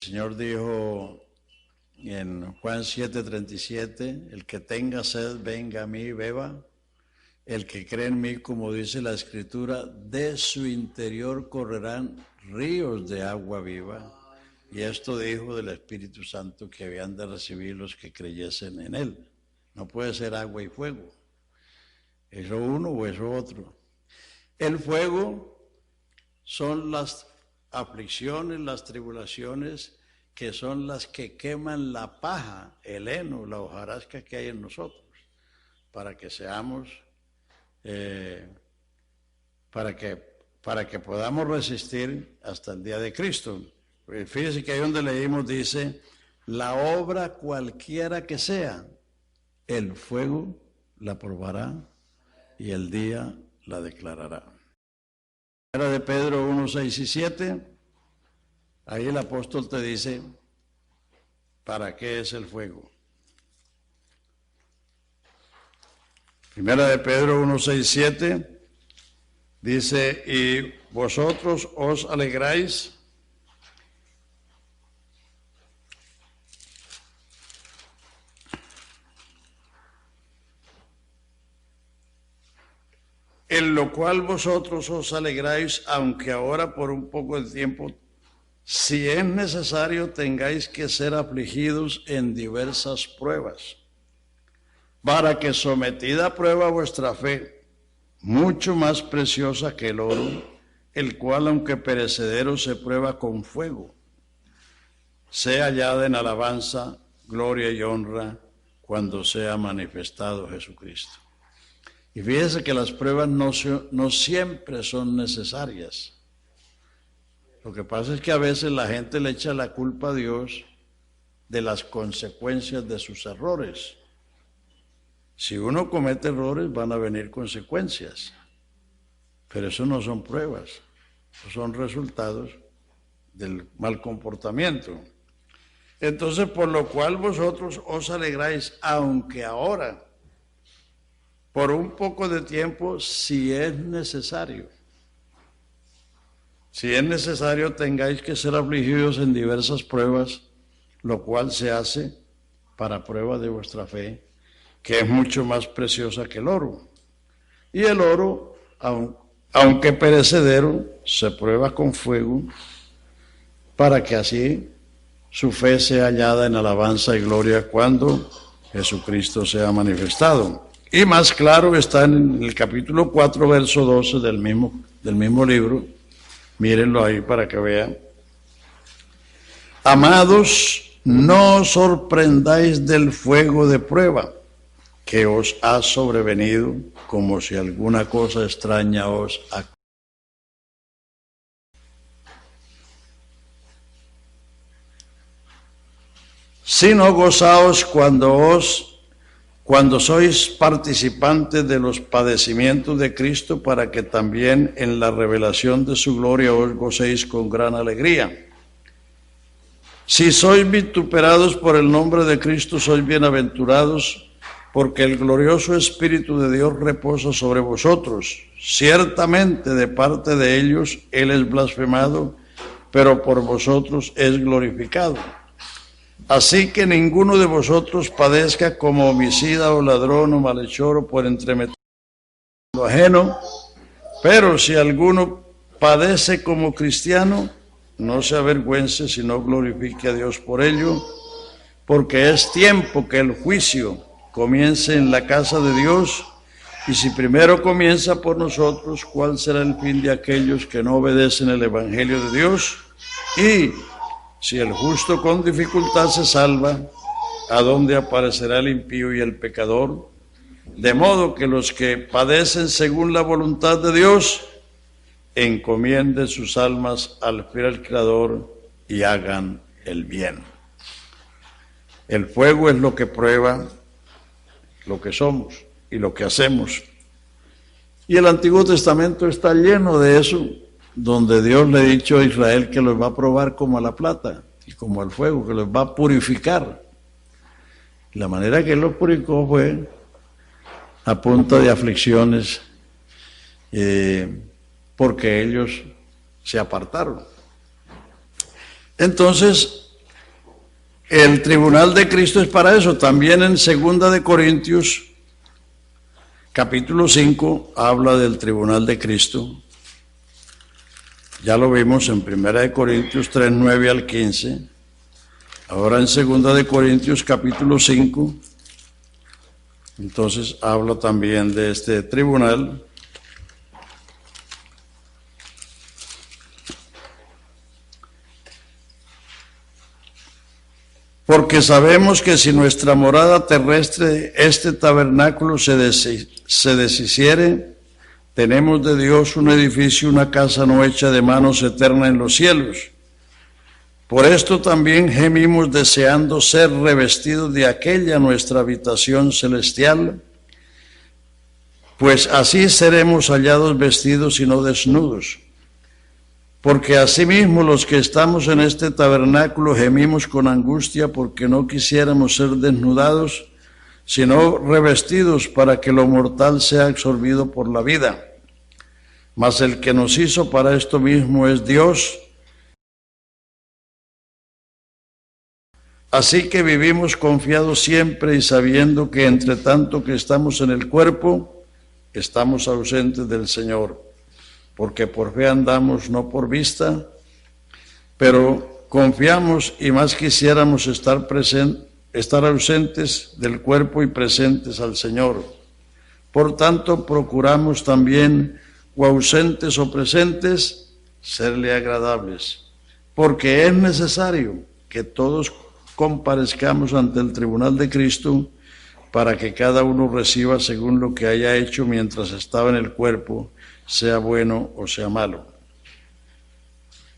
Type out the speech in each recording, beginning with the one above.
Señor dijo en Juan 7:37, el que tenga sed, venga a mí y beba. El que cree en mí, como dice la Escritura, de su interior correrán ríos de agua viva. Y esto dijo del Espíritu Santo que habían de recibir los que creyesen en él. No puede ser agua y fuego. Eso uno o eso otro. El fuego son las aflicciones, las tribulaciones, que son las que queman la paja, el heno, la hojarasca que hay en nosotros, para que seamos, para que podamos resistir hasta el día de Cristo. Fíjese que ahí donde leímos dice, la obra cualquiera que sea, el fuego la probará y el día la declarará. Primera de Pedro 1, 6 y 7, ahí el apóstol te dice, ¿para qué es el fuego? Primera de Pedro 1, 6, 7, dice, y vosotros os alegráis en lo cual vosotros os alegráis, aunque ahora por un poco de tiempo, si es necesario, tengáis que ser afligidos en diversas pruebas, para que sometida a prueba vuestra fe, mucho más preciosa que el oro, el cual aunque perecedero se prueba con fuego, sea hallada en alabanza, gloria y honra cuando sea manifestado Jesucristo. Y fíjese que las pruebas no siempre son necesarias. Lo que pasa es que a veces la gente le echa la culpa a Dios de las consecuencias de sus errores. Si uno comete errores, van a venir consecuencias. Pero eso no son pruebas, son resultados del mal comportamiento. Entonces, por lo cual vosotros os alegráis, aunque ahora, por un poco de tiempo, si es necesario. Si es necesario, tengáis que ser afligidos en diversas pruebas, lo cual se hace para prueba de vuestra fe, que es mucho más preciosa que el oro. Y el oro, aunque perecedero, se prueba con fuego, para que así su fe sea hallada en alabanza y gloria cuando Jesucristo sea manifestado. Y más claro está en el capítulo 4, verso 12 del mismo libro. Mírenlo ahí para que vean. Amados, no os sorprendáis del fuego de prueba que os ha sobrevenido, como si alguna cosa extraña os aconteciera. Sino gozaos cuando sois participantes de los padecimientos de Cristo, para que también en la revelación de su gloria os gocéis con gran alegría. Si sois vituperados por el nombre de Cristo, sois bienaventurados, porque el glorioso Espíritu de Dios reposa sobre vosotros. Ciertamente de parte de ellos Él es blasfemado, pero por vosotros es glorificado. Así que ninguno de vosotros padezca como homicida o ladrón o malhechor o por entremeter lo ajeno, pero si alguno padece como cristiano, no se avergüence, sino glorifique a Dios por ello, porque es tiempo que el juicio comience en la casa de Dios, y si primero comienza por nosotros, ¿cuál será el fin de aquellos que no obedecen el Evangelio de Dios? Y si el justo con dificultad se salva, ¿a dónde aparecerá el impío y el pecador? De modo que los que padecen según la voluntad de Dios, encomienden sus almas al fiel Creador y hagan el bien. El fuego es lo que prueba lo que somos y lo que hacemos. Y el Antiguo Testamento está lleno de eso, donde Dios le ha dicho a Israel que los va a probar como a la plata y como al fuego, que los va a purificar. La manera que Él los purificó fue a punta de aflicciones, porque ellos se apartaron. Entonces, El tribunal de Cristo es para eso. También en 2 de Corintios, capítulo 5, habla del tribunal de Cristo. Ya lo vimos en 1 de Corintios 3, 9 al 15. Ahora en 2 de Corintios, capítulo 5, entonces habla también de este tribunal. Porque sabemos que si nuestra morada terrestre, este tabernáculo, se deshiciere, tenemos de Dios un edificio, una casa no hecha de manos, eterna en los cielos. Por esto también gemimos deseando ser revestidos de aquella nuestra habitación celestial, pues así seremos hallados vestidos y no desnudos. Porque asimismo los que estamos en este tabernáculo gemimos con angustia porque no quisiéramos ser desnudados, sino revestidos para que lo mortal sea absorbido por la vida. Mas el que nos hizo para esto mismo es Dios. Así que vivimos confiados siempre y sabiendo que entre tanto que estamos en el cuerpo, estamos ausentes del Señor. Porque por fe andamos, no por vista, pero confiamos y más quisiéramos estar ausentes del cuerpo y presentes al Señor. Por tanto, procuramos también, o ausentes o presentes, serle agradables, porque es necesario que todos comparezcamos ante el tribunal de Cristo, para que cada uno reciba según lo que haya hecho mientras estaba en el cuerpo, sea bueno o sea malo.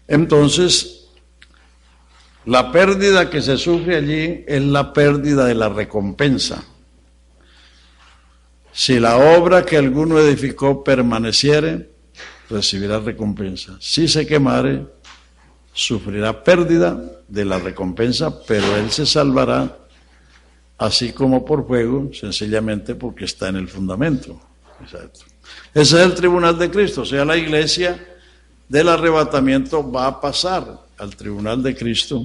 Entonces, la pérdida que se sufre allí es la pérdida de la recompensa. Si la obra que alguno edificó permaneciere, recibirá recompensa. Si se quemare, sufrirá pérdida de la recompensa, pero él se salvará, así como por fuego, sencillamente porque está en el fundamento. Exacto. Ese es el tribunal de Cristo, o sea, la iglesia del arrebatamiento va a pasar al tribunal de Cristo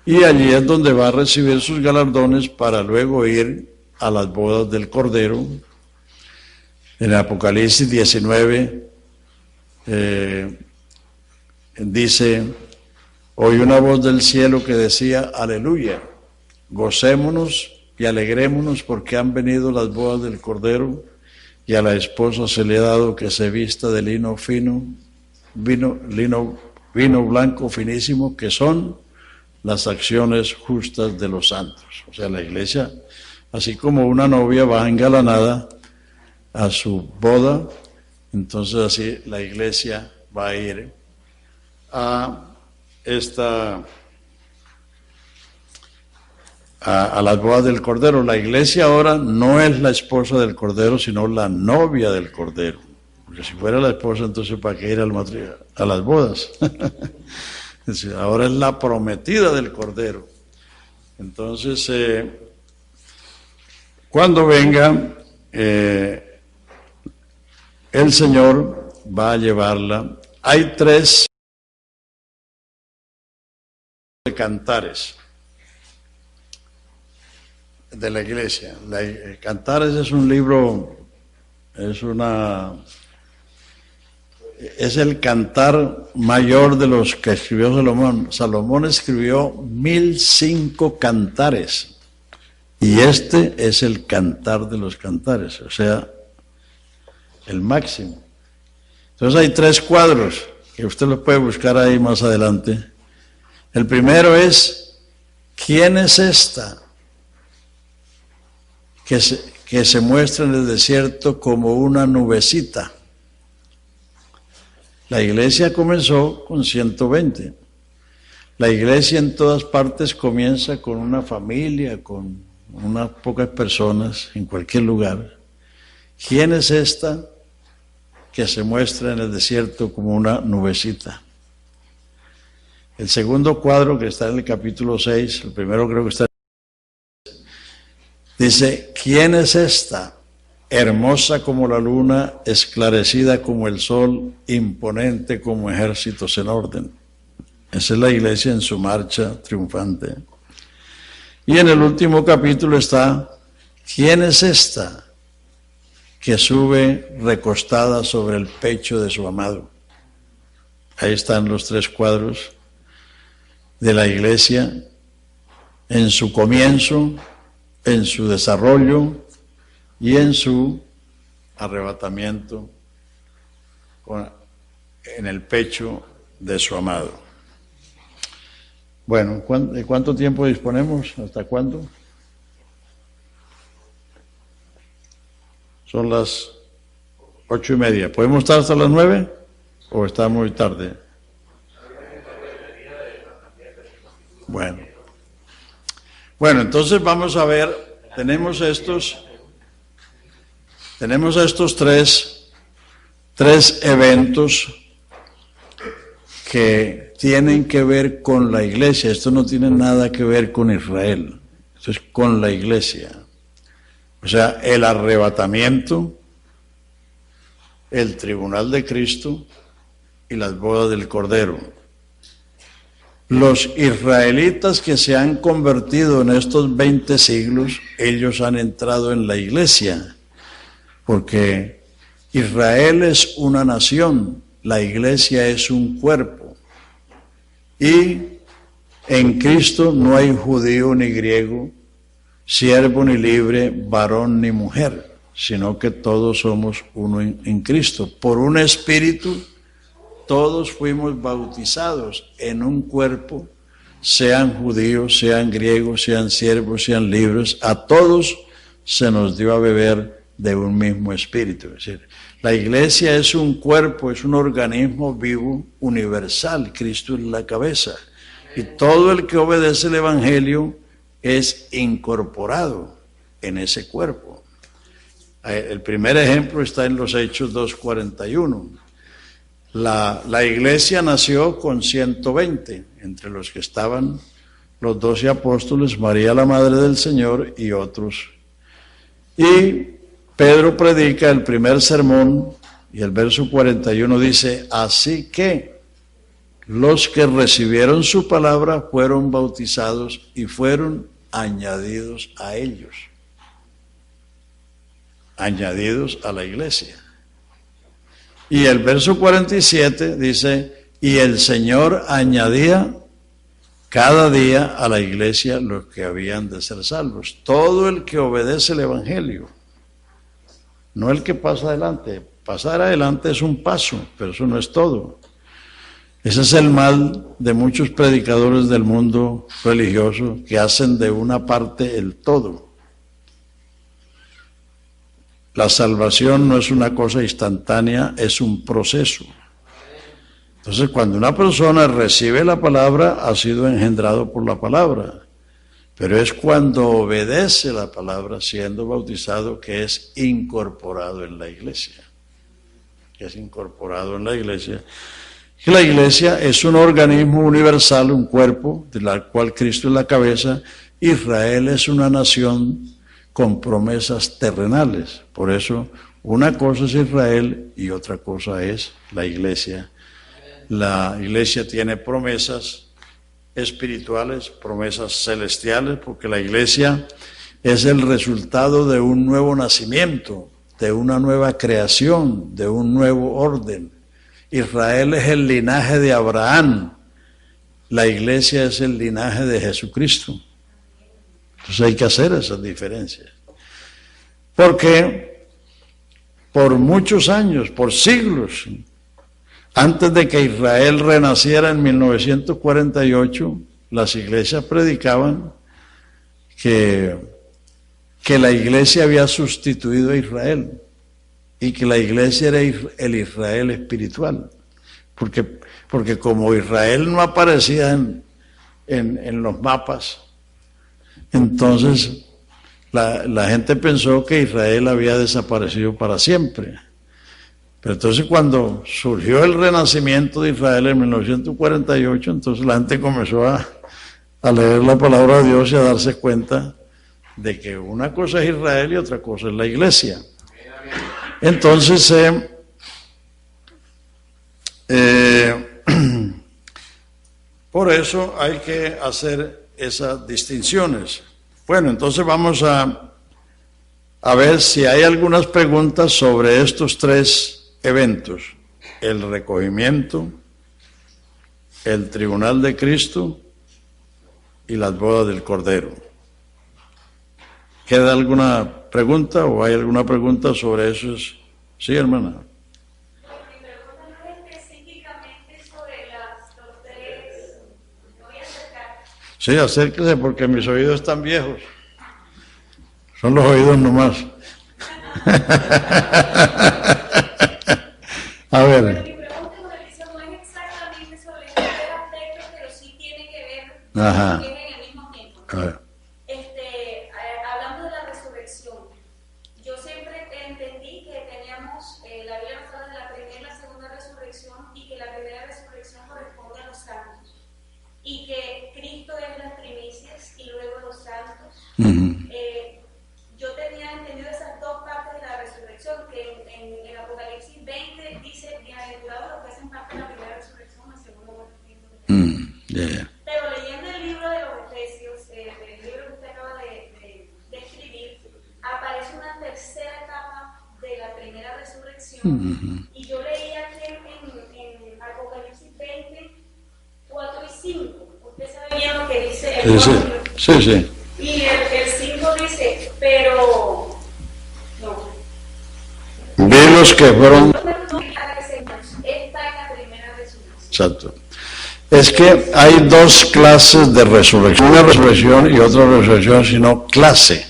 y allí es donde va a recibir sus galardones para luego ir a las bodas del Cordero. En Apocalipsis 19 dice: oí una voz del cielo que decía: aleluya, gocémonos y alegrémonos porque han venido las bodas del Cordero, y a la esposa se le ha dado que se vista de lino fino, vino blanco finísimo, que son las acciones justas de los santos. O sea, la iglesia, así como una novia va engalanada a su boda, entonces así la iglesia va a ir a las bodas del Cordero. La iglesia ahora no es la esposa del Cordero, sino la novia del Cordero. Porque si fuera la esposa, entonces ¿para qué ir a las bodas? Ahora es la prometida del Cordero. Entonces, cuando venga, el Señor va a llevarla. Hay 3 cantares de la iglesia. Cantares es un libro, es el cantar mayor de los que escribió Salomón. Salomón escribió 1005 cantares y este es el cantar de los cantares, o sea, el máximo. Entonces hay 3 cuadros que usted los puede buscar ahí más adelante. El primero es: ¿quién es esta que se muestra en el desierto como una nubecita? La iglesia comenzó con 120. La iglesia en todas partes comienza con una familia, con unas pocas personas, en cualquier lugar. ¿Quién es esta que se muestra en el desierto como una nubecita? El segundo cuadro, que está en el capítulo 6, el primero creo que está, dice: ¿quién es esta? Hermosa como la luna, esclarecida como el sol, imponente como ejércitos en orden. Esa es la iglesia en su marcha triunfante. Y en el último capítulo está, ¿quién es esta que sube recostada sobre el pecho de su amado? Ahí están los 3 cuadros de la iglesia en su comienzo, en su desarrollo y en su arrebatamiento en el pecho de su amado. Bueno, ¿de cuánto tiempo disponemos? ¿Hasta cuándo? Son las 8:30. ¿Podemos estar hasta las 9? ¿O está muy tarde? Bueno, entonces vamos a ver, tenemos estos tres eventos que tienen que ver con la iglesia. Esto no tiene nada que ver con Israel, esto es con la iglesia. O sea, el arrebatamiento, el tribunal de Cristo y las bodas del Cordero. Los israelitas que se han convertido en estos 20 siglos, ellos han entrado en la iglesia, porque Israel es una nación, la iglesia es un cuerpo, y en Cristo no hay judío ni griego, siervo ni libre, varón ni mujer, sino que todos somos uno en Cristo. Por un espíritu todos fuimos bautizados en un cuerpo, sean judíos, sean griegos, sean siervos, sean libres, a todos se nos dio a beber de un mismo espíritu. Es decir, la iglesia es un cuerpo, es un organismo vivo, universal, Cristo es la cabeza, y todo el que obedece el evangelio es incorporado en ese cuerpo. El primer ejemplo está en los Hechos 2:41. La iglesia nació con 120, entre los que estaban los 12 apóstoles, María la Madre del Señor y otros. Y Pedro predica el primer sermón y el verso 41 dice, así que los que recibieron su palabra fueron bautizados y fueron añadidos a ellos, añadidos a la iglesia. Y el verso 47 dice, y el Señor añadía cada día a la iglesia los que habían de ser salvos. Todo el que obedece el evangelio, no el que pasa adelante. Pasar adelante es un paso, pero eso no es todo. Ese es el mal de muchos predicadores del mundo religioso que hacen de una parte el todo. La salvación no es una cosa instantánea, es un proceso. Entonces, cuando una persona recibe la palabra, ha sido engendrado por la palabra. Pero es cuando obedece la palabra, siendo bautizado, que es incorporado en la iglesia. Que es incorporado en la iglesia. Y la iglesia es un organismo universal, un cuerpo, de la cual Cristo es la cabeza. Israel es una nación con promesas terrenales. Por eso, una cosa es Israel y otra cosa es la iglesia. La iglesia tiene promesas espirituales, promesas celestiales, porque la iglesia es el resultado de un nuevo nacimiento, de una nueva creación, de un nuevo orden. Israel es el linaje de Abraham, la iglesia es el linaje de Jesucristo. Entonces hay que hacer esas diferencias. Porque por muchos años, por siglos, antes de que Israel renaciera en 1948, las iglesias predicaban que la iglesia había sustituido a Israel y que la iglesia era el Israel espiritual. Porque como Israel no aparecía en los mapas, entonces la gente pensó que Israel había desaparecido para siempre. Pero entonces cuando surgió el renacimiento de Israel en 1948, entonces la gente comenzó a leer la palabra de Dios y a darse cuenta de que una cosa es Israel y otra cosa es la iglesia. Entonces, por eso hay que hacer esas distinciones. Bueno, entonces vamos a ver si hay algunas preguntas sobre estos tres eventos: el recogimiento, el tribunal de Cristo y las bodas del Cordero. ¿Queda alguna pregunta o hay alguna pregunta sobre eso? Sí, hermana. Mi pregunta no es específicamente sobre los tres. Me voy a acercar. Sí, acérquese porque mis oídos están viejos. Son los oídos nomás. A Pero ver. mi pregunta no es exactamente sobre estos tres aspectos, pero sí tiene que ver Ajá. que es en el mismo tiempo. A ver. Hablando de la resurrección, yo siempre entendí que teníamos, la Biblia nos habla de la primera y la segunda resurrección, y que la primera resurrección corresponde a los santos, y que Cristo es las primicias y luego los santos. Yo tenía entendido esas dos partes de la resurrección, que en Apocalipsis 20 dice: bienaventurados los que hacen parte de la primera resurrección, la segunda muerte. Pero leyendo el libro de los Efesios, el libro que usted acaba de escribir, aparece una tercera etapa de la primera resurrección. Y yo leía que en Apocalipsis 20, 4 y 5, usted sabe bien lo que dice el 4. Sí. Y el 5 dice: pero no. Vi los que fueron. Está en la primera resurrección. Exacto. Es que hay dos clases de resurrección, una resurrección y otra resurrección, sino clase.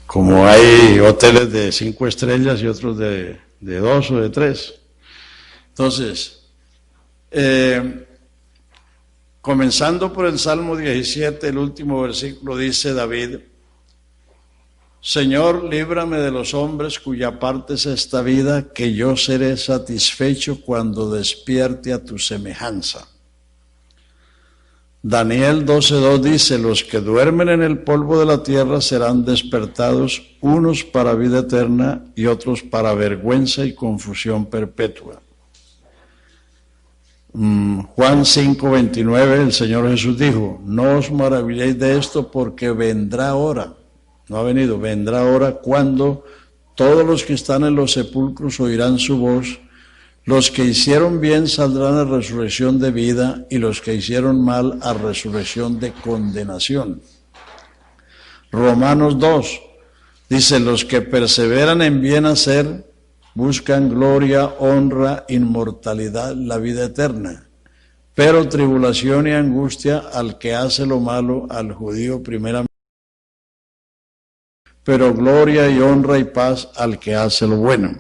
Como hay hoteles de 5 estrellas y otros de 2 o de 3. Entonces, comenzando por el Salmo 17, el último versículo, dice David: Señor, líbrame de los hombres cuya parte es esta vida, que yo seré satisfecho cuando despierte a tu semejanza. Daniel 12:2 dice: los que duermen en el polvo de la tierra serán despertados, unos para vida eterna y otros para vergüenza y confusión perpetua. Juan 5:29, el Señor Jesús dijo: no os maravilléis de esto, porque vendrá hora, no ha venido, vendrá hora cuando todos los que están en los sepulcros oirán su voz. Los que hicieron bien saldrán a resurrección de vida, y los que hicieron mal a resurrección de condenación. Romanos 2 dice: los que perseveran en bien hacer buscan gloria, honra, inmortalidad, la vida eterna. Pero tribulación y angustia al que hace lo malo, al judío primeramente, pero gloria y honra y paz al que hace lo bueno.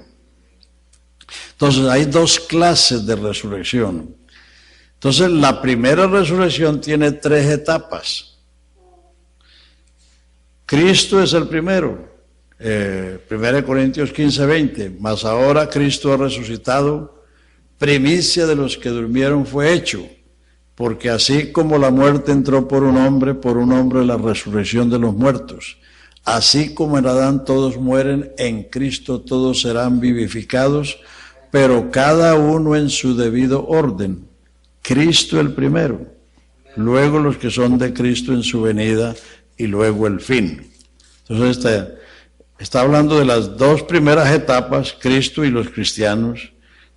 Entonces hay dos clases de resurrección. Entonces la primera resurrección tiene 3 etapas. Cristo es el primero. 1 Corintios 15:20. Mas ahora Cristo ha resucitado, primicia de los que durmieron fue hecho. Porque así como la muerte entró por un hombre la resurrección de los muertos. Así como en Adán todos mueren, en Cristo todos serán vivificados, pero cada uno en su debido orden. Cristo el primero, luego los que son de Cristo en su venida y luego el fin. Entonces está hablando de las 2 primeras etapas, Cristo y los cristianos.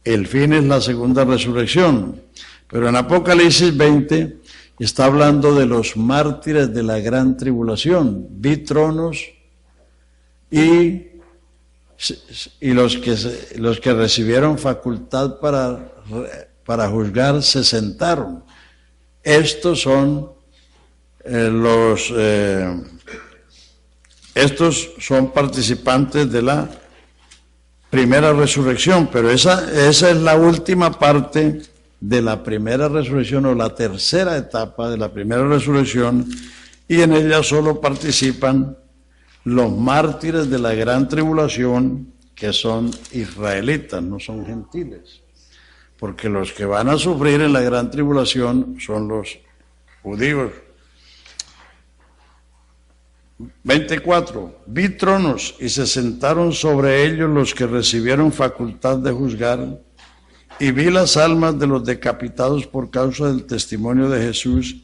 El fin es la segunda resurrección. Pero en Apocalipsis 20 está hablando de los mártires de la gran tribulación. Vi tronos y los que recibieron facultad para juzgar se sentaron. Estos son estos son participantes de la primera resurrección, pero esa es la última parte de la primera resurrección, o la tercera etapa de la primera resurrección, y en ella solo participan los mártires de la gran tribulación, que son israelitas, no son gentiles, porque los que van a sufrir en la gran tribulación son los judíos. 24. Vi tronos y se sentaron sobre ellos los que recibieron facultad de juzgar, y vi las almas de los decapitados por causa del testimonio de Jesús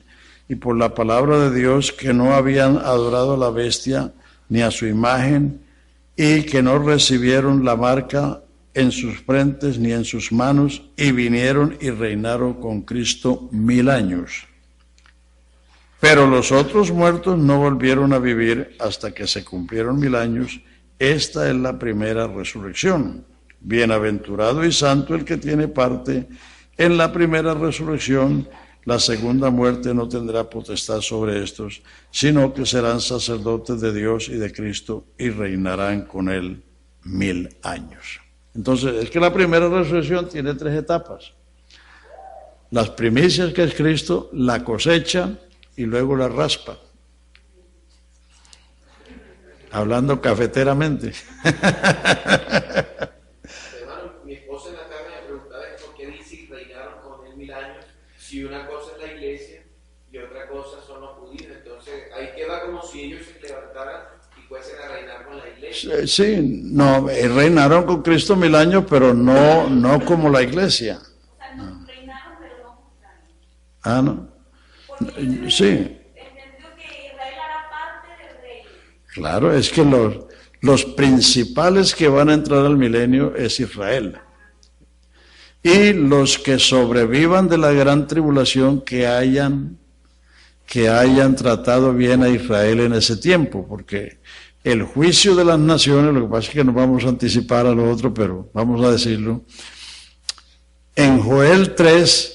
y por la palabra de Dios, que no habían adorado a la bestia ni a su imagen, y que no recibieron la marca en sus frentes ni en sus manos, y vinieron y reinaron con Cristo 1000 años. Pero los otros muertos no volvieron a vivir hasta que se cumplieron 1000 años. Esta es la primera resurrección. Bienaventurado y santo el que tiene parte en la primera resurrección. La segunda muerte no tendrá potestad sobre estos, sino que serán sacerdotes de Dios y de Cristo y reinarán con él 1000 años. Entonces, es que la primera resurrección tiene 3 etapas. Las primicias, que es Cristo, la cosecha y luego la raspa. Hablando cafeteramente. Hermano, mi esposa en la tarde me preguntaba por qué dice que reinaron con él 1000 años, si una cosa es la iglesia y otra cosa son los judíos. Entonces ahí queda como si ellos se levantaran y fuesen a reinar con la iglesia. Sí, no, reinaron con Cristo 1000 años, pero no como la iglesia. O sea, no reinaron, pero no juzgaron. Ah, ¿no? Porque Sí. entendió que Israel era parte del reino. Claro, es que los principales que van a entrar al milenio es Israel. Y los que sobrevivan de la gran tribulación que hayan tratado bien a Israel en ese tiempo, porque el juicio de las naciones, lo que pasa es que nos vamos a anticipar a lo otro, pero vamos a decirlo, en Joel 3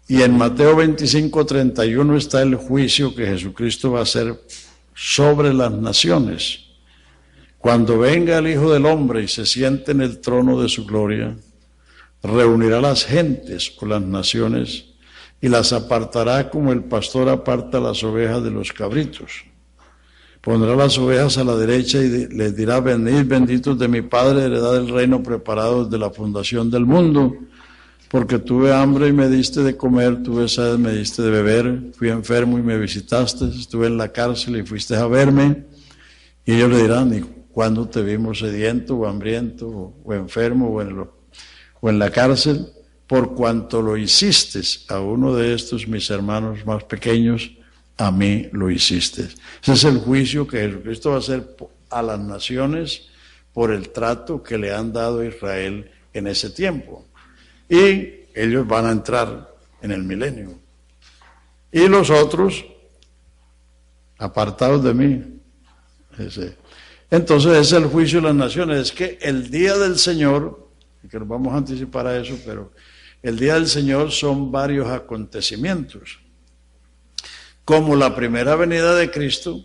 y en Mateo 25:31 está el juicio que Jesucristo va a hacer sobre las naciones. Cuando venga el Hijo del Hombre y se siente en el trono de su gloria, reunirá las gentes o las naciones y las apartará como el pastor aparta las ovejas de los cabritos. Pondrá las ovejas a la derecha y les dirá: venid, benditos de mi Padre, heredad del reino preparado desde la fundación del mundo, porque tuve hambre y me diste de comer, tuve sed y me diste de beber, fui enfermo y me visitaste, estuve en la cárcel y fuiste a verme. Y ellos le dirán: ¿y cuándo te vimos sediento o hambriento o enfermo o en la cárcel? Por cuanto lo hiciste a uno de estos mis hermanos más pequeños, a mí lo hiciste. Ese es el juicio que Jesucristo va a hacer a las naciones por el trato que le han dado a Israel en ese tiempo. Y ellos van a entrar en el milenio. Y los otros, apartados de mí. Entonces es el juicio de las naciones. Es que el día del Señor, que nos vamos a anticipar a eso, pero el día del Señor son varios acontecimientos. Como la primera venida de Cristo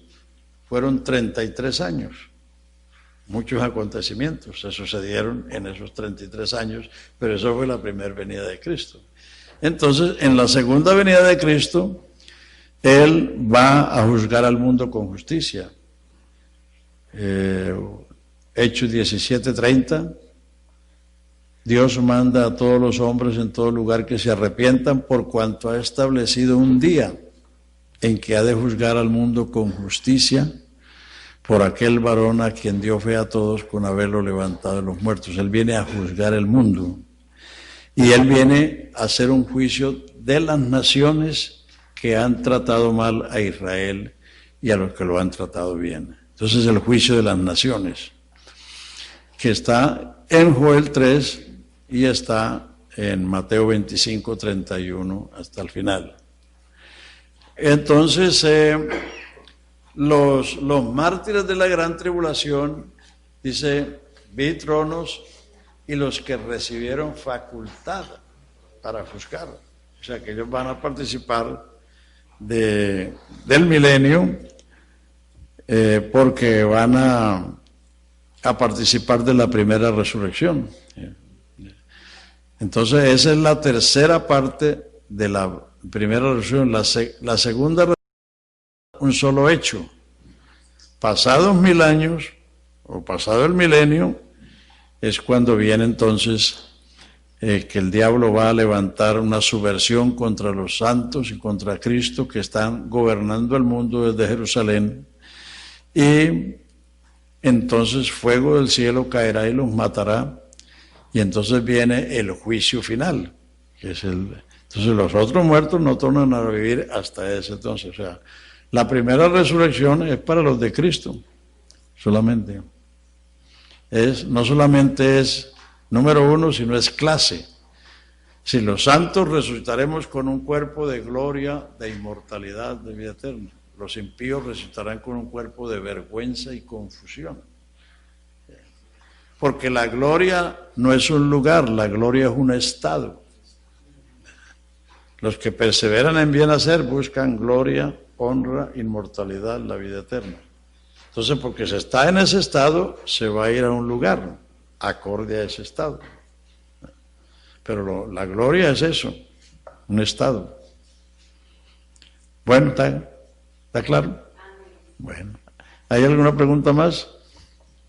fueron 33 años. Muchos acontecimientos se sucedieron en esos 33 años, pero eso fue la primera venida de Cristo. Entonces, en la segunda venida de Cristo, Él va a juzgar al mundo con justicia. Hechos 17:30, Dios manda a todos los hombres en todo lugar que se arrepientan, por cuanto ha establecido un día en que ha de juzgar al mundo con justicia por aquel varón a quien dio fe a todos con haberlo levantado de los muertos. Él viene a juzgar el mundo y Él viene a hacer un juicio de las naciones que han tratado mal a Israel y a los que lo han tratado bien. Entonces el juicio de las naciones, que está en Joel 3 y está en Mateo 25:31 hasta el final. Entonces, los mártires de la gran tribulación, dice, vi tronos y los que recibieron facultad para juzgar. O sea, que ellos van a participar del milenio porque van a participar de la primera resurrección. Entonces, esa es la tercera parte de la primera resurrección. La segunda resurrección, un solo hecho. Pasados 1000 años, o pasado el milenio, es cuando viene entonces que el diablo va a levantar una subversión contra los santos y contra Cristo que están gobernando el mundo desde Jerusalén. Y entonces fuego del cielo caerá y los matará. Y entonces viene el juicio final, que es Entonces los otros muertos no tornan a vivir hasta ese entonces. O sea, la primera resurrección es para los de Cristo, solamente. No solamente es número uno, sino es clase. Si los santos resucitaremos con un cuerpo de gloria, de inmortalidad, de vida eterna. Los impíos resucitarán con un cuerpo de vergüenza y confusión. Porque la gloria no es un lugar, la gloria es un estado. Los que perseveran en bien hacer buscan gloria, honra, inmortalidad, la vida eterna. Entonces, porque se está en ese estado, se va a ir a un lugar acorde a ese estado. Pero la gloria es eso, un estado. Bueno, ¿está claro? Bueno, ¿hay alguna pregunta más?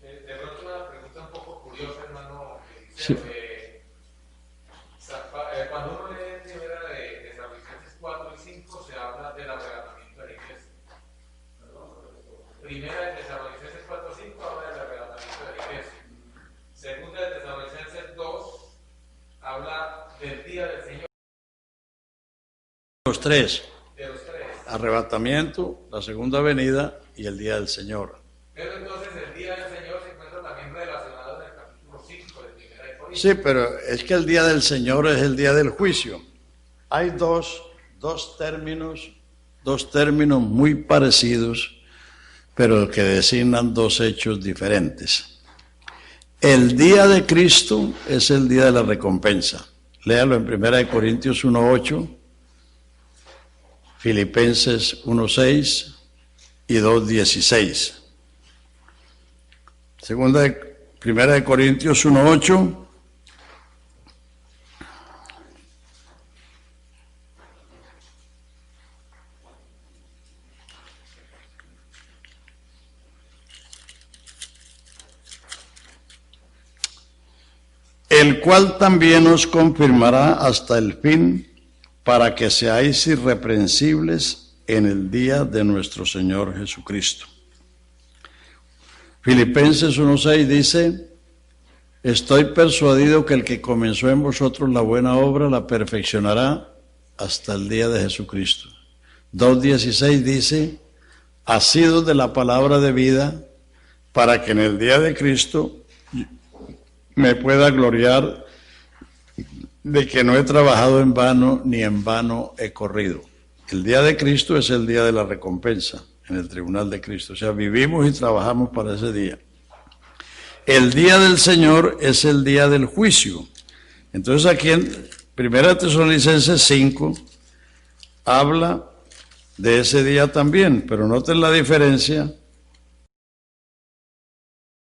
De pronto una pregunta un poco curiosa, hermano. Sí. Cuando uno lee primera de Tesalonicenses 4 y 5, se habla del arrebatamiento de la iglesia. Primera de Tesalonicenses 4 y 5 habla del arrebatamiento de la iglesia. Segunda de Tesalonicenses 2 habla del día del Señor. Los tres. De los tres. Arrebatamiento, la segunda venida y el día del Señor. Pero entonces el día del Señor se encuentra también relacionado en el capítulo 5 de Primera de Corintios. Sí, pero es que el día del Señor es el día del juicio. Hay dos términos muy parecidos, pero que designan dos hechos diferentes. El día de Cristo es el día de la recompensa. Léalo en 1 Corintios 1:8, Filipenses 1:6 y 2:16. Segunda de 1 Corintios 1:8. El cual también os confirmará hasta el fin, para que seáis irreprensibles en el día de nuestro Señor Jesucristo. Filipenses 1:6 dice: estoy persuadido que el que comenzó en vosotros la buena obra la perfeccionará hasta el día de Jesucristo. 2:16 dice: asidos de la palabra de vida, para que en el día de Cristo me pueda gloriar de que no he trabajado en vano, ni en vano he corrido. El día de Cristo es el día de la recompensa en el tribunal de Cristo. O sea, vivimos y trabajamos para ese día. El día del Señor es el día del juicio. Entonces aquí en 1 Tesalonicenses 5 habla de ese día también, pero noten la diferencia.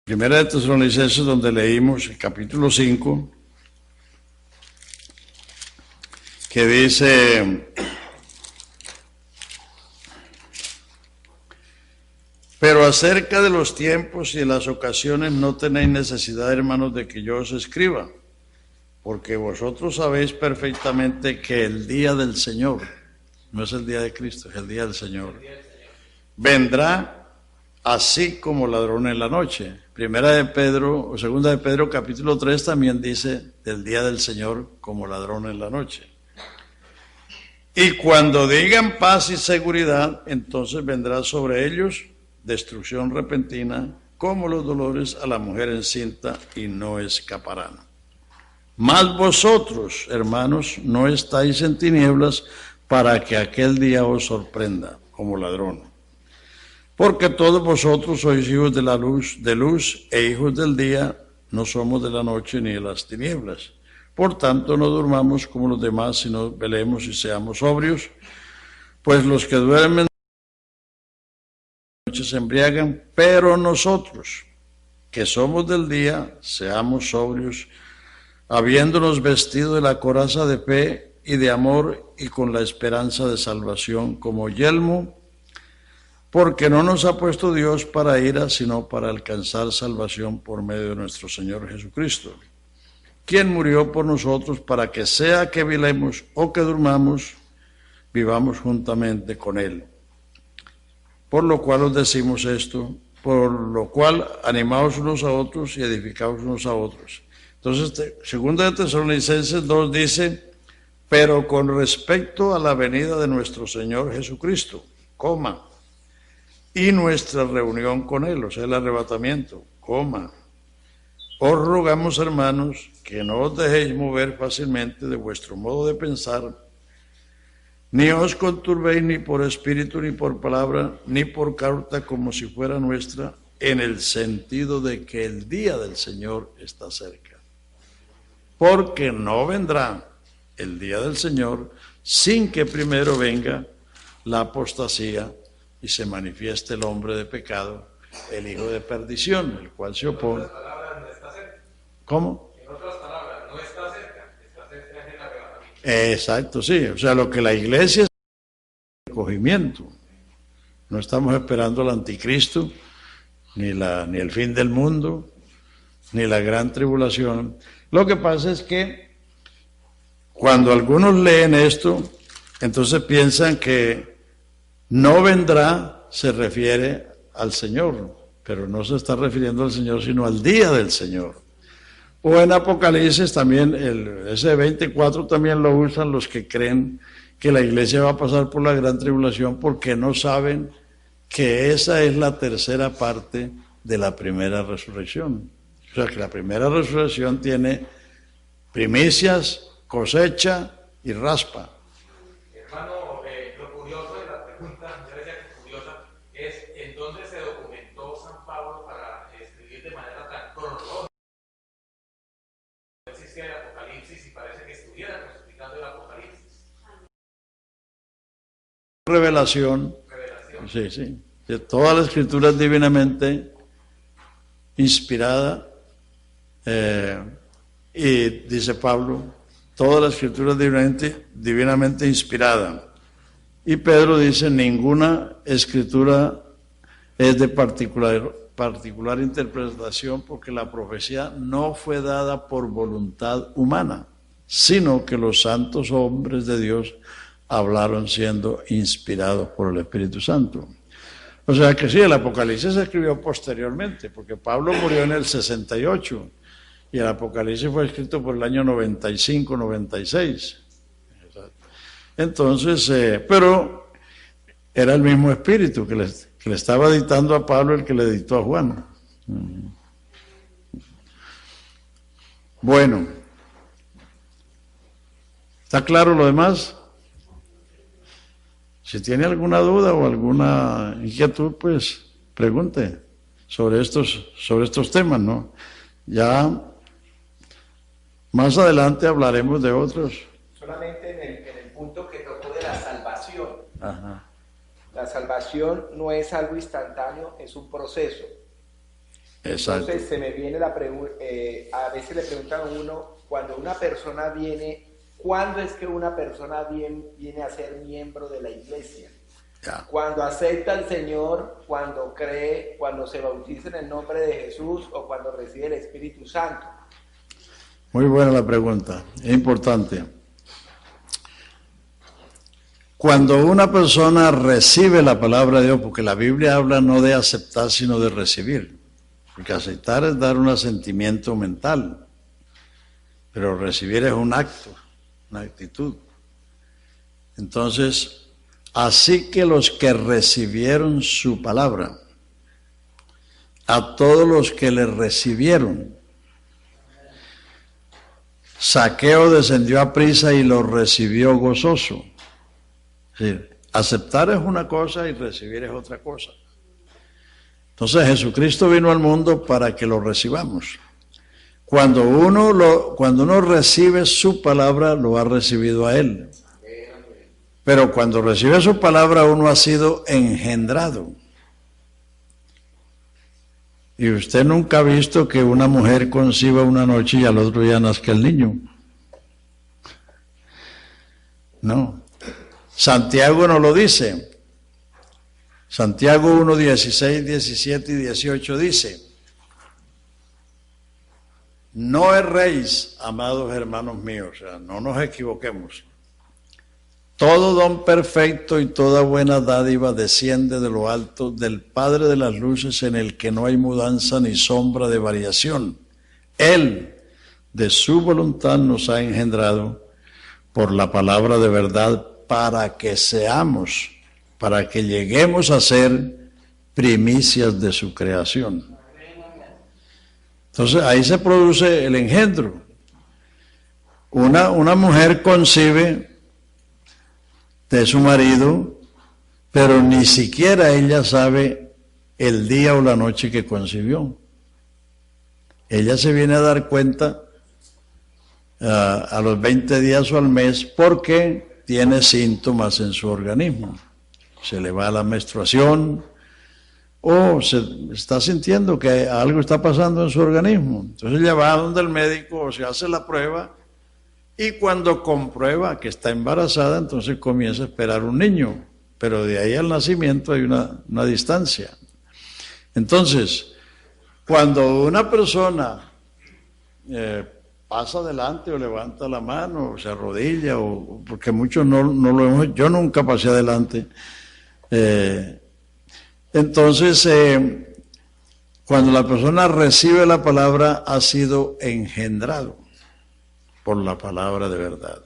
1 Tesalonicenses, donde leímos el capítulo 5, que dice: pero acerca de los tiempos y de las ocasiones no tenéis necesidad, hermanos, de que yo os escriba, porque vosotros sabéis perfectamente que el día del Señor, no es el día de Cristo, es el día del Señor, vendrá así como ladrón en la noche. Primera de Pedro, o segunda de Pedro, capítulo 3, también dice del día del Señor como ladrón en la noche. Y cuando digan paz y seguridad, entonces vendrá sobre ellos destrucción repentina, como los dolores a la mujer encinta, y no escaparán. Mas vosotros, hermanos, no estáis en tinieblas, para que aquel día os sorprenda como ladrón. Porque todos vosotros sois hijos de la luz, e hijos del día, no somos de la noche ni de las tinieblas. Por tanto, no durmamos como los demás, sino velemos y seamos sobrios, pues los que duermen de noche se embriagan, pero nosotros, que somos del día, seamos sobrios, habiéndonos vestido de la coraza de fe y de amor, y con la esperanza de salvación como yelmo, porque no nos ha puesto Dios para ira, sino para alcanzar salvación por medio de nuestro Señor Jesucristo, quien murió por nosotros, para que sea que velemos o que durmamos, vivamos juntamente con Él. Por lo cual os decimos esto, por lo cual animaos unos a otros y edificaos unos a otros. Entonces, segunda de Tesalonicenses 2 dice: Pero con respecto a la venida de nuestro Señor Jesucristo, coma, y nuestra reunión con Él, o sea, el arrebatamiento, coma, os rogamos, hermanos, que no os dejéis mover fácilmente de vuestro modo de pensar, ni os conturbéis ni por espíritu, ni por palabra, ni por carta como si fuera nuestra, en el sentido de que el día del Señor está cerca. Porque no vendrá el día del Señor sin que primero venga la apostasía y se manifieste el hombre de pecado, el hijo de perdición, el cual se opone. ¿Cómo? En otras palabras, no está cerca en el arrebatamiento. Exacto, sí. O sea, lo que la iglesia es el recogimiento. No estamos esperando al anticristo, ni el fin del mundo, ni la gran tribulación. Lo que pasa es que cuando algunos leen esto, entonces piensan que no vendrá, se refiere al Señor, pero no se está refiriendo al Señor, sino al día del Señor. O en Apocalipsis también, ese 24 también lo usan los que creen que la iglesia va a pasar por la gran tribulación porque no saben que esa es la tercera parte de la primera resurrección. O sea que la primera resurrección tiene primicias, cosecha y raspa. Hermano, lo curioso de la pregunta, yo decía que curiosa, es en dónde se documentó San Pablo para escribir de manera tan cronológica. No existía el Apocalipsis y parece que estuviera explicando el Apocalipsis. Revelación. Sí, sí. Toda la escritura es divinamente inspirada. Y dice Pablo, toda la escritura es divinamente inspirada. Y Pedro dice, ninguna escritura es de particular interpretación porque la profecía no fue dada por voluntad humana, sino que los santos hombres de Dios hablaron siendo inspirados por el Espíritu Santo. O sea que sí, el Apocalipsis se escribió posteriormente, porque Pablo murió en el 68 y el Apocalipsis fue escrito por el año 95, 96. Entonces, pero era el mismo Espíritu que le estaba dictando a Pablo el que le dictó a Juan. Bueno, ¿está claro lo demás? Si tiene alguna duda o alguna inquietud, pues pregunte sobre estos temas, ¿no? Ya más adelante hablaremos de otros. Solamente en el punto que tocó de la salvación. Ajá. La salvación no es algo instantáneo, es un proceso. Exacto. Entonces se me viene la pregunta, a veces le preguntan a uno, cuando una persona viene, ¿cuándo es que una persona viene a ser miembro de la iglesia? Ya. Cuando acepta al Señor, cuando cree, cuando se bautiza en el nombre de Jesús o cuando recibe el Espíritu Santo. Muy buena la pregunta, es importante. Cuando una persona recibe la palabra de Dios, porque la Biblia habla no de aceptar, sino de recibir. Porque aceptar es dar un asentimiento mental, pero recibir es un acto, una actitud. Entonces, así que los que recibieron su palabra, a todos los que le recibieron, Zaqueo descendió a prisa y lo recibió gozoso. Es decir, aceptar es una cosa y recibir es otra cosa. Entonces Jesucristo vino al mundo para que lo recibamos. Cuando uno recibe su palabra, lo ha recibido a Él. Pero cuando recibe su palabra, uno ha sido engendrado. Y usted nunca ha visto que una mujer conciba una noche y al otro día nazca el niño. No. Santiago no lo dice. Santiago 1, 16, 17 y 18 dice: no erréis, amados hermanos míos, o sea, no nos equivoquemos. Todo don perfecto y toda buena dádiva desciende de lo alto del Padre de las luces, en el que no hay mudanza ni sombra de variación. Él, de su voluntad, nos ha engendrado por la palabra de verdad, para que seamos, para que lleguemos a ser primicias de su creación. Entonces ahí se produce el engendro. Una mujer concibe de su marido, pero ni siquiera ella sabe el día o la noche que concibió. Ella se viene a dar cuenta a los 20 días o al mes porque tiene síntomas en su organismo. Se le va la menstruación o se está sintiendo que algo está pasando en su organismo. Entonces ella va donde el médico o se hace la prueba y cuando comprueba que está embarazada, entonces comienza a esperar un niño. Pero de ahí al nacimiento hay una distancia. Entonces, cuando una persona pasa adelante o levanta la mano o se arrodilla, o porque muchos no lo hemos, yo nunca pasé adelante. Entonces, cuando la persona recibe la palabra, ha sido engendrado por la palabra de verdad.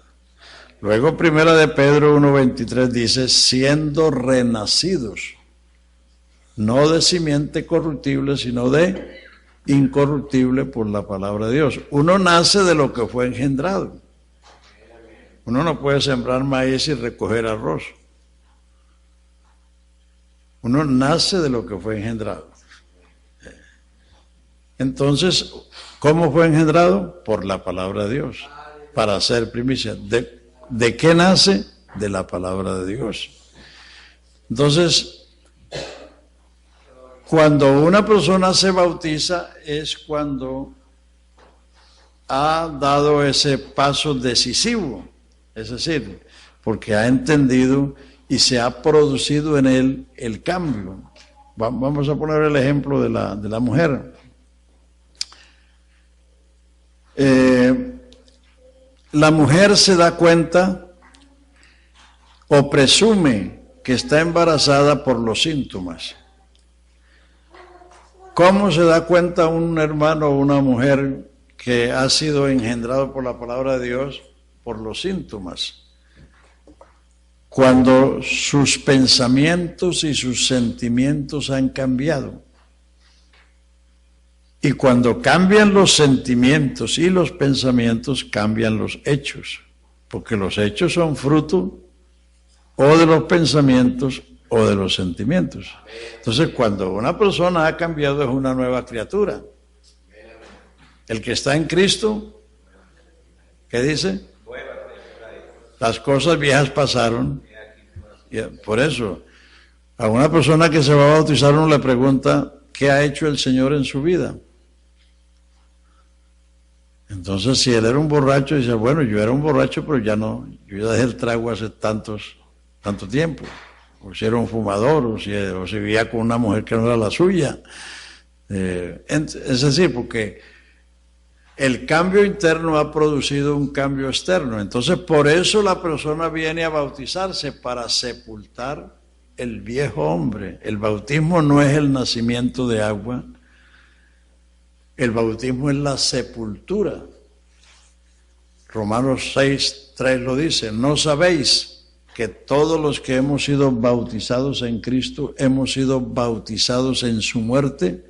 Luego, primera de Pedro 1:23 dice, siendo renacidos, no de simiente corruptible, sino de incorruptible por la palabra de Dios. Uno nace de lo que fue engendrado. Uno no puede sembrar maíz y recoger arroz. Uno nace de lo que fue engendrado. Entonces, ¿cómo fue engendrado? Por la palabra de Dios, para ser primicia. ¿De qué nace? De la palabra de Dios. Entonces, cuando una persona se bautiza es cuando ha dado ese paso decisivo, es decir, porque ha entendido y se ha producido en él el cambio. Vamos a poner el ejemplo de la mujer. La mujer se da cuenta o presume que está embarazada por los síntomas. ¿Cómo se da cuenta un hermano o una mujer que ha sido engendrado por la palabra de Dios? Por los síntomas. Cuando sus pensamientos y sus sentimientos han cambiado. Y cuando cambian los sentimientos y los pensamientos, cambian los hechos. Porque los hechos son fruto o de los pensamientos o de los sentimientos. Entonces, cuando una persona ha cambiado, es una nueva criatura. El que está en Cristo, ¿qué dice? Las cosas viejas pasaron. Por eso, a una persona que se va a bautizar, uno le pregunta, ¿qué ha hecho el Señor en su vida? Entonces, si él era un borracho, dice, bueno, yo era un borracho, pero ya no, yo ya dejé el trago hace tanto tiempo. O si era un fumador, o si vivía con una mujer que no era la suya. Es decir, porque el cambio interno ha producido un cambio externo. Entonces, por eso la persona viene a bautizarse, para sepultar el viejo hombre. El bautismo no es el nacimiento de agua, el bautismo es la sepultura. Romanos 6:3 lo dice, ¿no sabéis que todos los que hemos sido bautizados en Cristo, hemos sido bautizados en su muerte?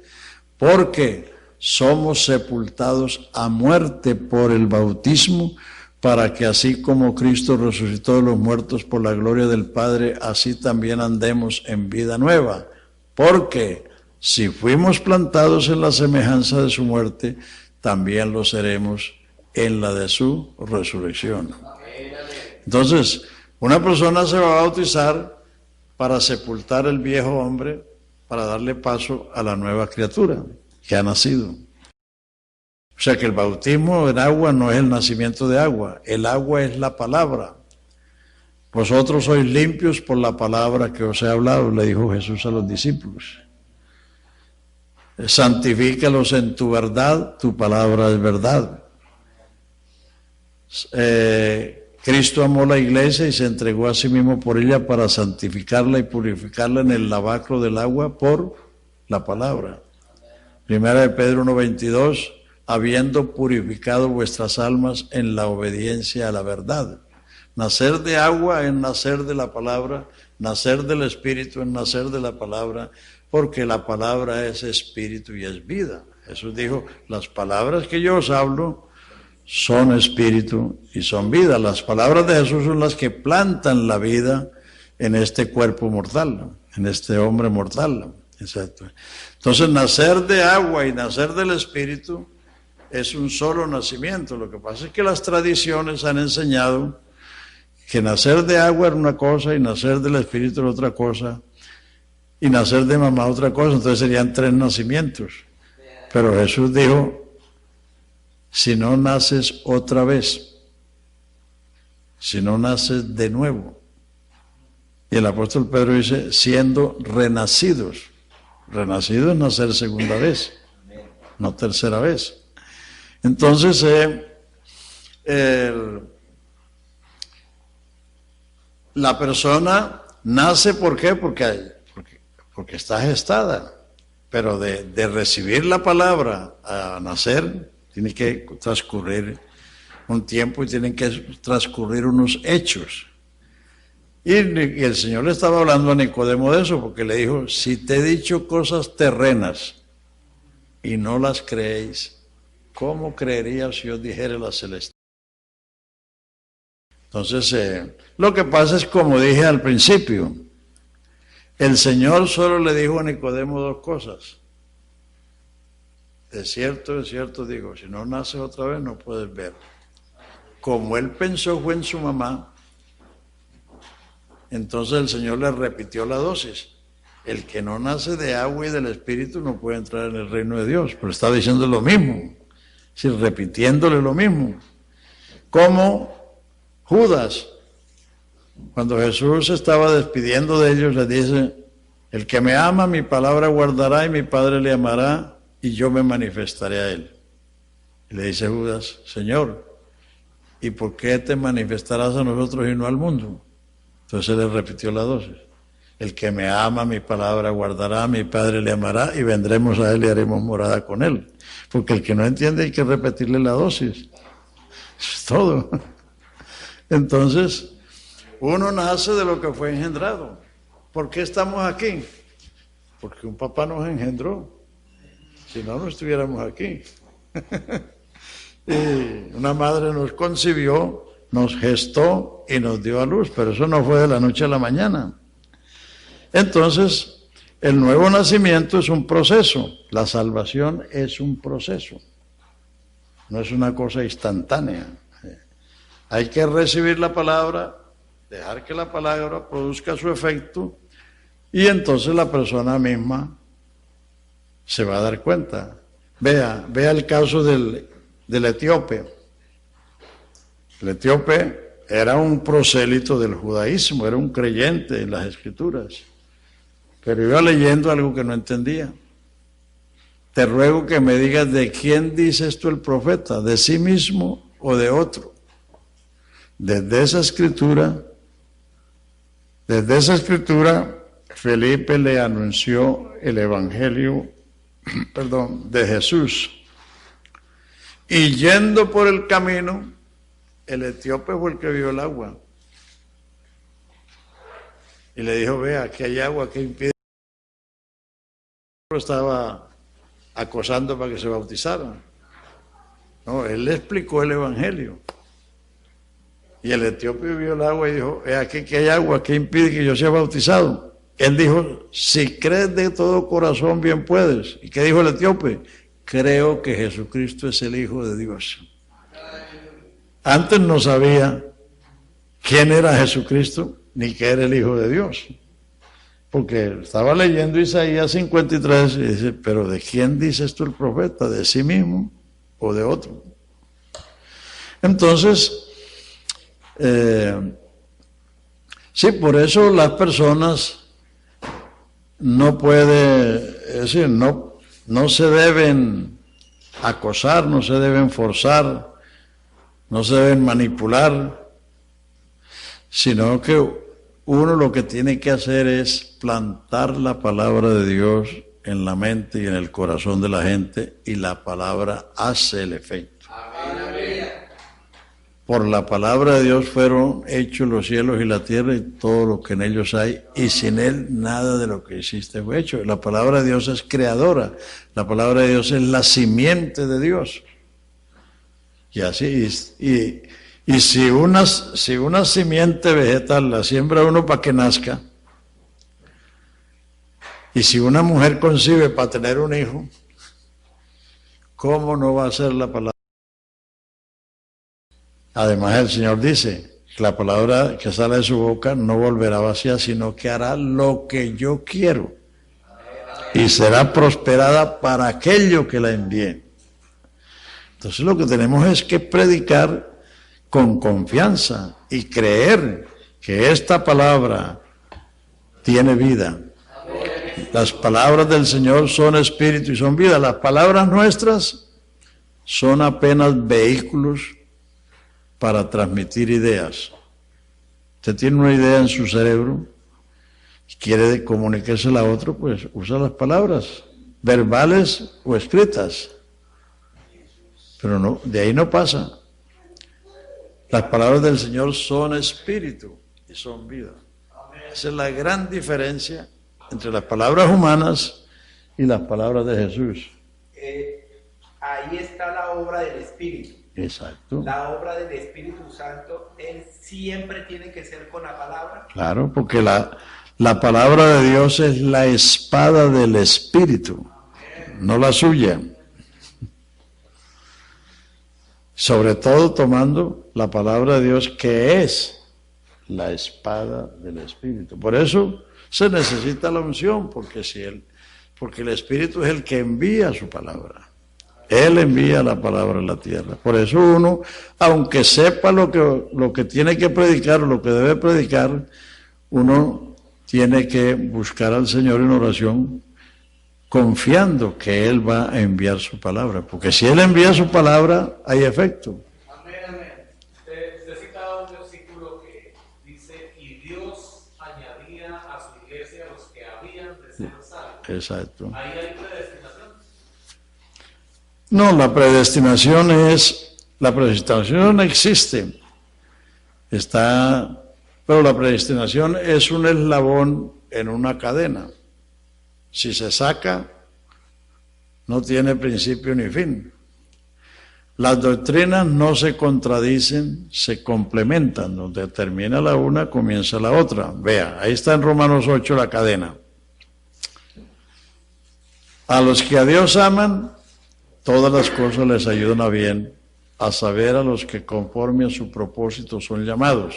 Porque somos sepultados a muerte por el bautismo, para que así como Cristo resucitó de los muertos por la gloria del Padre, así también andemos en vida nueva. Porque si fuimos plantados en la semejanza de su muerte, también lo seremos en la de su resurrección. Entonces, una persona se va a bautizar para sepultar el viejo hombre, para darle paso a la nueva criatura que ha nacido. O sea que el bautismo en agua no es el nacimiento de agua, el agua es la palabra. Vosotros sois limpios por la palabra que os he hablado, le dijo Jesús a los discípulos. Santifícalos en tu verdad, tu palabra es verdad. Cristo amó la iglesia y se entregó a sí mismo por ella para santificarla y purificarla en el lavacro del agua por la palabra. Primera de Pedro 1:22, habiendo purificado vuestras almas en la obediencia a la verdad. Nacer de agua es nacer de la palabra, nacer del Espíritu es nacer de la palabra, porque la palabra es espíritu y es vida. Jesús dijo, las palabras que yo os hablo son espíritu y son vida. Las palabras de Jesús son las que plantan la vida en este cuerpo mortal, en este hombre mortal. Exacto. Entonces, nacer de agua y nacer del Espíritu es un solo nacimiento. Lo que pasa es que las tradiciones han enseñado que nacer de agua era una cosa y nacer del Espíritu era otra cosa y nacer de mamá otra cosa. Entonces serían 3 nacimientos. Pero Jesús dijo, si no naces otra vez, si no naces de nuevo. Y el apóstol Pedro dice, siendo renacidos. Renacido es nacer segunda vez, no tercera vez. Entonces, la persona nace, ¿por qué? Porque está gestada. Pero de recibir la palabra a nacer, tiene que transcurrir un tiempo y tienen que transcurrir unos hechos. Y el Señor le estaba hablando a Nicodemo de eso, porque le dijo, si te he dicho cosas terrenas y no las creéis, ¿cómo creerías si os dijere las celestiales? Entonces, lo que pasa es, como dije al principio, el Señor solo le dijo a Nicodemo 2 cosas. De cierto digo, si no naces otra vez no puedes ver. Como él pensó fue en su mamá, entonces el Señor le repitió la dosis. El que no nace de agua y del Espíritu no puede entrar en el reino de Dios. Pero está diciendo lo mismo, repitiéndole lo mismo. Como Judas, cuando Jesús se estaba despidiendo de ellos, les dice, el que me ama, mi palabra guardará y mi Padre le amará y yo me manifestaré a él. Y le dice Judas, Señor, ¿y por qué te manifestarás a nosotros y no al mundo? Entonces él le repitió la dosis. El que me ama, mi palabra guardará, mi Padre le amará y vendremos a él y haremos morada con él. Porque el que no entiende hay que repetirle la dosis. Eso es todo. Entonces, uno nace de lo que fue engendrado. ¿Por qué estamos aquí? Porque un papá nos engendró. Si no, no estuviéramos aquí. Y una madre nos concibió, nos gestó y nos dio a luz, pero eso no fue de la noche a la mañana. Entonces, el nuevo nacimiento es un proceso, la salvación es un proceso, no es una cosa instantánea. Hay que recibir la palabra, dejar que la palabra produzca su efecto y entonces la persona misma se va a dar cuenta. Vea el caso del etíope. El etíope era un prosélito del judaísmo, era un creyente en las Escrituras, pero iba leyendo algo que no entendía. Te ruego que me digas de quién dice esto el profeta, de sí mismo o de otro. Desde esa escritura, Felipe le anunció el evangelio, de Jesús. Y yendo por el camino, el etíope fue el que vio el agua. Y le dijo, vea, aquí hay agua que impide. Lo estaba acosando para que se bautizara. No, él le explicó el evangelio. Y el etíope vio el agua y dijo, aquí que hay agua, ¿qué impide que yo sea bautizado? Él dijo, si crees de todo corazón, bien puedes. ¿Y qué dijo el etíope? Creo que Jesucristo es el Hijo de Dios. Antes no sabía quién era Jesucristo, ni que era el Hijo de Dios. Porque estaba leyendo Isaías 53 y dice, pero ¿de quién dice esto el profeta? ¿De sí mismo o de otro? Entonces, sí, por eso las personas no se deben acosar, no se deben forzar, no se deben manipular, sino que uno lo que tiene que hacer es plantar la palabra de Dios en la mente y en el corazón de la gente, y la palabra hace el efecto. Por la palabra de Dios fueron hechos los cielos y la tierra y todo lo que en ellos hay, y sin Él nada de lo que hiciste fue hecho. La palabra de Dios es creadora, la palabra de Dios es la simiente de Dios. Y así, y si una simiente vegetal la siembra uno para que nazca, y si una mujer concibe para tener un hijo, ¿cómo no va a ser la palabra? Además, el Señor dice que la palabra que sale de su boca no volverá vacía, sino que hará lo que yo quiero y será prosperada para aquello que la envíe. Entonces lo que tenemos es que predicar con confianza y creer que esta palabra tiene vida. Las palabras del Señor son espíritu y son vida. Las palabras nuestras son apenas vehículos para transmitir ideas. Usted tiene una idea en su cerebro y quiere comunicársela a otro, pues usa las palabras, verbales o escritas. Pero no, de ahí no pasa. Las palabras del Señor son espíritu y son vida. Esa es la gran diferencia entre las palabras humanas y las palabras de Jesús. Ahí está la obra del Espíritu. Exacto. La obra del Espíritu Santo, Él siempre tiene que ser con la palabra. Claro, porque la palabra de Dios es la espada del Espíritu, no la suya. Sobre todo tomando la palabra de Dios, que es la espada del Espíritu. Por eso se necesita la unción, porque el Espíritu es el que envía su palabra. Él envía la palabra a la tierra. Por eso uno, aunque sepa lo que tiene que predicar o lo que debe predicar, uno tiene que buscar al Señor en oración, confiando que Él va a enviar su palabra. Porque si Él envía su palabra, hay efecto. Amén, amén. Usted citaba un versículo que dice, y Dios añadía a su iglesia a los que habían de ser salvos. Exacto. Ahí hay predestinación. No, la predestinación no existe. Pero la predestinación es un eslabón en una cadena. Si se saca, no tiene principio ni fin. Las doctrinas no se contradicen, se complementan. Donde termina la una, comienza la otra. Vea, ahí está en Romanos 8 la cadena. A los que a Dios aman, todas las cosas les ayudan a bien, a saber, a los que conforme a su propósito son llamados.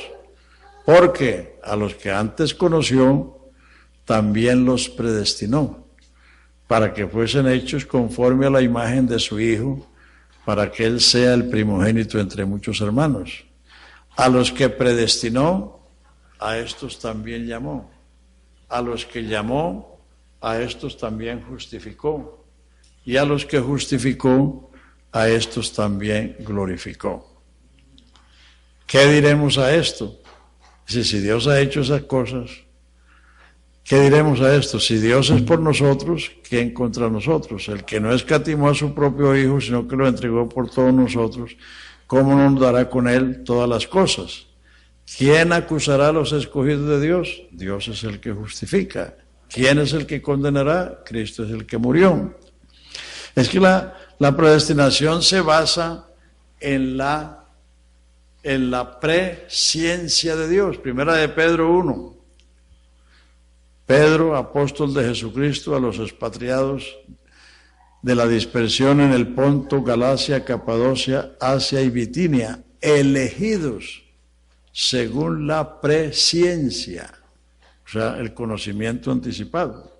Porque a los que antes conoció, también los predestinó, para que fuesen hechos conforme a la imagen de su Hijo, para que Él sea el primogénito entre muchos hermanos. A los que predestinó, a estos también llamó. A los que llamó, a estos también justificó. Y a los que justificó, a estos también glorificó. ¿Qué diremos a esto? Si Dios ha hecho esas cosas, ¿qué diremos a esto? Si Dios es por nosotros, ¿quién contra nosotros? El que no escatimó a su propio Hijo, sino que lo entregó por todos nosotros, ¿cómo no nos dará con Él todas las cosas? ¿Quién acusará a los escogidos de Dios? Dios es el que justifica. ¿Quién es el que condenará? Cristo es el que murió. Es que la predestinación se basa en la presciencia de Dios. Primera de Pedro 1. Pedro, apóstol de Jesucristo, a los expatriados de la dispersión en el Ponto, Galacia, Capadocia, Asia y Bitinia, elegidos según la presciencia, o sea, el conocimiento anticipado.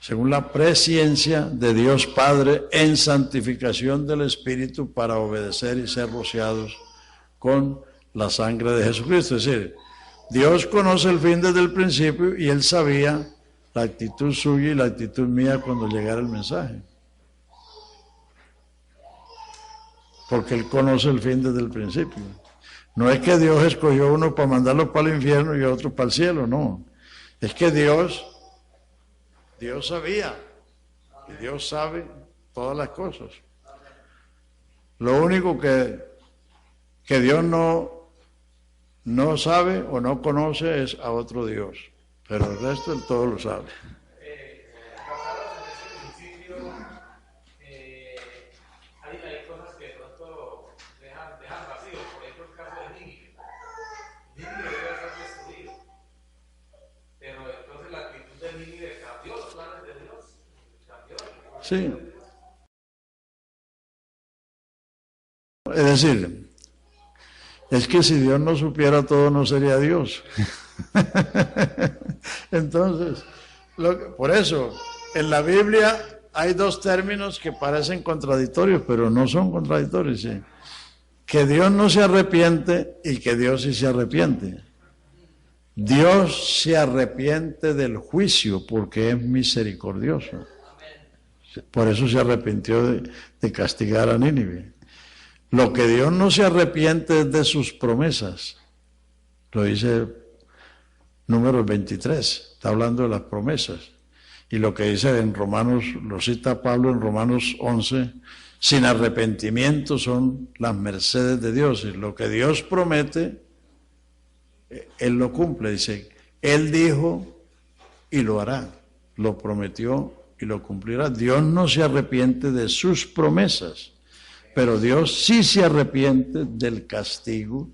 Según la presciencia de Dios Padre en santificación del Espíritu para obedecer y ser rociados con la sangre de Jesucristo. Es decir, Dios conoce el fin desde el principio y Él sabía la actitud suya y la actitud mía cuando llegara el mensaje. Porque Él conoce el fin desde el principio. No es que Dios escogió a uno para mandarlo para el infierno y a otro para el cielo, no. Es que Dios sabía, y Dios sabe todas las cosas. Lo único que Que Dios no sabe o no conoce es a otro Dios, pero el resto Él todo lo sabe. Basados en ese principio, hay cosas que de pronto dejan vacíos. Por ejemplo, el caso de Nínive. Nínive debe ser destruido. Pero entonces la actitud de Nínive cambió los planes de Dios. Cambió. Sí. Es decir, es que si Dios no supiera todo, no sería Dios. Entonces, por eso, en la Biblia hay dos términos que parecen contradictorios, pero no son contradictorios. ¿Sí? Que Dios no se arrepiente y que Dios sí se arrepiente. Dios se arrepiente del juicio porque es misericordioso. Por eso se arrepintió de castigar a Nínive. Lo que Dios no se arrepiente es de sus promesas. Lo dice Números 23, está hablando de las promesas. Y lo que dice en Romanos, lo cita Pablo en Romanos 11, sin arrepentimiento son las mercedes de Dios. Y lo que Dios promete, Él lo cumple. Dice, Él dijo y lo hará. Lo prometió y lo cumplirá. Dios no se arrepiente de sus promesas. Pero Dios sí se arrepiente del castigo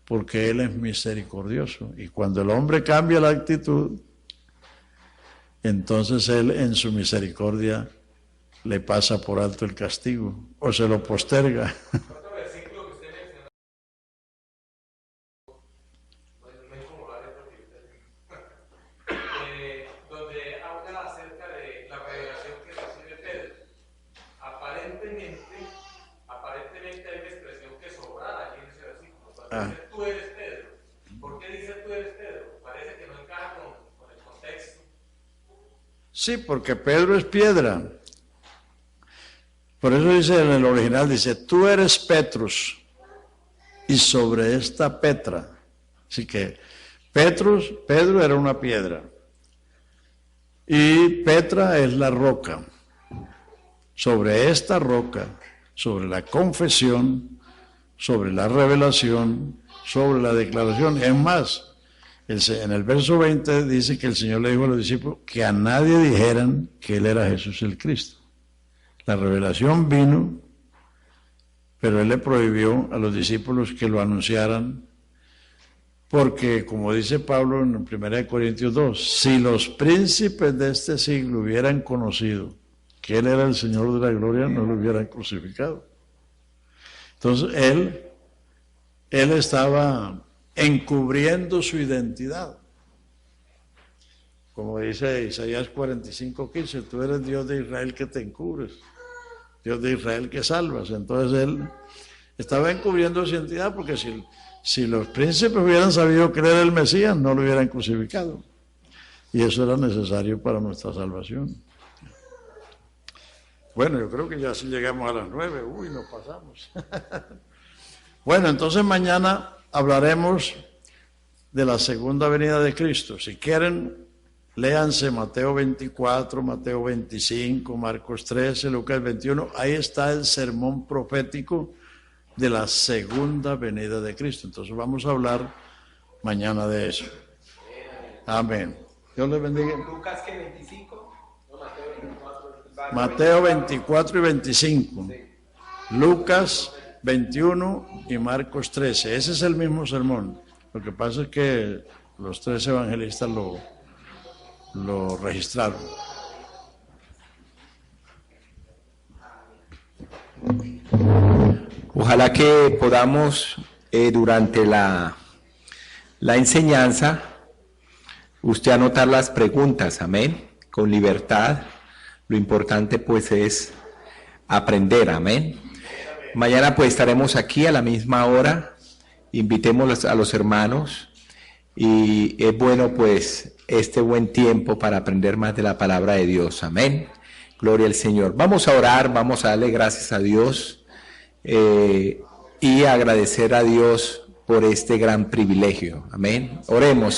porque Él es misericordioso. Y cuando el hombre cambia la actitud, entonces Él en su misericordia le pasa por alto el castigo o se lo posterga. Otro versículo que usted mencionó, donde habla acerca de la revelación que recibe Pedro. Aparentemente hay una expresión que sobraba aquí en ese versículo. Cuando dice tú eres Pedro. ¿Por qué dice tú eres Pedro? Parece que no encaja con el contexto. Sí, porque Pedro es piedra. Por eso dice en el original, dice, tú eres Petrus, y sobre esta Petra. Así que Pedro era una piedra, y Petra es la roca. Sobre esta roca, sobre la confesión, sobre la revelación, sobre la declaración. Es más, en el verso 20 dice que el Señor le dijo a los discípulos que a nadie dijeran que Él era Jesús el Cristo. La revelación vino, pero Él le prohibió a los discípulos que lo anunciaran, porque, como dice Pablo en 1 Corintios 2, si los príncipes de este siglo hubieran conocido que Él era el Señor de la gloria, no lo hubieran crucificado. Entonces, Él estaba encubriendo su identidad. Como dice Isaías 45:15, tú eres Dios de Israel que te encubres, Dios de Israel que salvas. Entonces Él estaba encubriendo su identidad porque si los príncipes hubieran sabido que Él era el Mesías, no lo hubieran crucificado. Y eso era necesario para nuestra salvación. Bueno, yo creo que ya sí llegamos a las 9. Uy, nos pasamos. Bueno, entonces mañana hablaremos de la segunda venida de Cristo. Si quieren, léanse Mateo 24, Mateo 25, Marcos 13, Lucas 21. Ahí está el sermón profético de la segunda venida de Cristo. Entonces vamos a hablar mañana de eso. Amén. Dios les bendiga. Lucas, ¿qué? 25. Mateo 24 y 25. Lucas 21 y Marcos 13. Ese es el mismo sermón. Lo que pasa es que los 3 evangelistas lo registraron. Ojalá que podamos durante la enseñanza usted anotar las preguntas, amén, con libertad. Lo importante pues es aprender, amén. Mañana pues estaremos aquí a la misma hora, invitemos a los hermanos y es bueno pues este buen tiempo para aprender más de la palabra de Dios, amén. Gloria al Señor. Vamos a orar, vamos a darle gracias a Dios y agradecer a Dios por este gran privilegio, amén. Oremos.